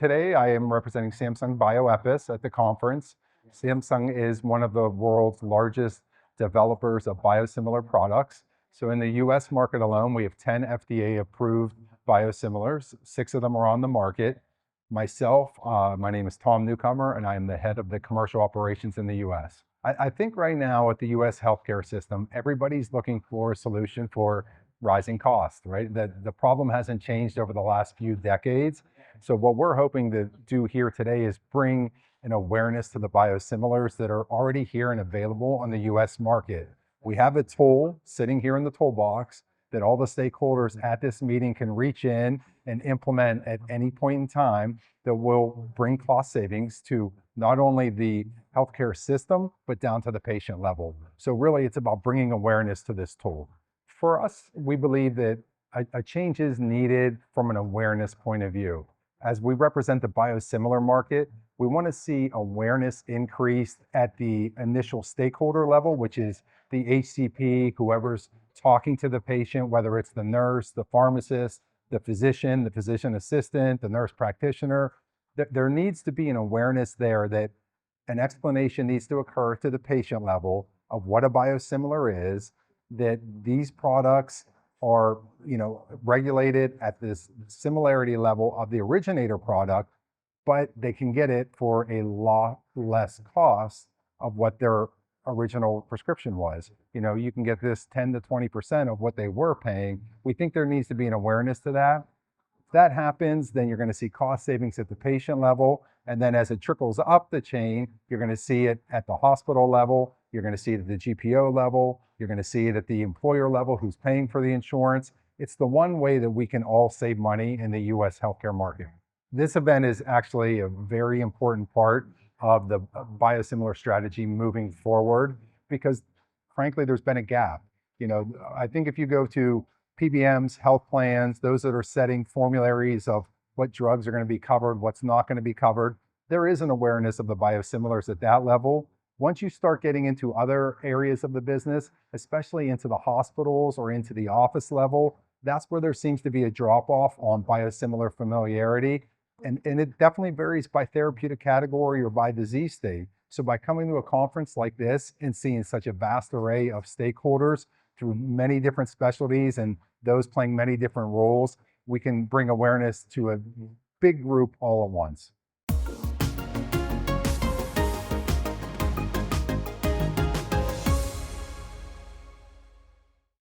Today I am representing Samsung Bioepis at the conference. Samsung is one of the world's largest developers of biosimilar products. So in the US market alone, we have 10 FDA approved biosimilars. 6 of them are on the market. Myself, my name is Tom Newcomer, and I am the head of the commercial operations in the US. I think right now at the US healthcare system, everybody's looking for a solution for rising costs, right? The problem hasn't changed over the last few decades. So what we're hoping to do here today is bring an awareness to the biosimilars that are already here and available on the US market. We have a tool sitting here in the toolbox that all the stakeholders at this meeting can reach in and implement at any point in time that will bring cost savings to not only the healthcare system, but down to the patient level. So really it's about bringing awareness to this tool. For us, we believe that a change is needed from an awareness point of view. As we represent the biosimilar market, we want to see awareness increased at the initial stakeholder level, which is the HCP, whoever's talking to the patient, whether it's the nurse, the pharmacist, the physician assistant, the nurse practitioner. There needs to be an awareness there that an explanation needs to occur to the patient level of what a biosimilar is, that these products are, regulated at this similarity level of the originator product, but they can get it for a lot less cost of what their original prescription was. You can get this 10 to 20% of what they were paying. We think there needs to be an awareness to that. If that happens, then you're going to see cost savings at the patient level. And then as it trickles up the chain, you're going to see it at the hospital level. You're going to see it at the GPO level. You're going to see it at the employer level who's paying for the insurance. It's the one way that we can all save money in the US healthcare market. This event is actually a very important part of the biosimilar strategy moving forward because frankly, there's been a gap. I think if you go to PBMs, health plans, those that are setting formularies of what drugs are going to be covered, what's not going to be covered, there is an awareness of the biosimilars at that level. Once you start getting into other areas of the business, especially into the hospitals or into the office level, that's where there seems to be a drop-off on biosimilar familiarity. And it definitely varies by therapeutic category or by disease state. So by coming to a conference like this and seeing such a vast array of stakeholders through many different specialties and those playing many different roles, we can bring awareness to a big group all at once.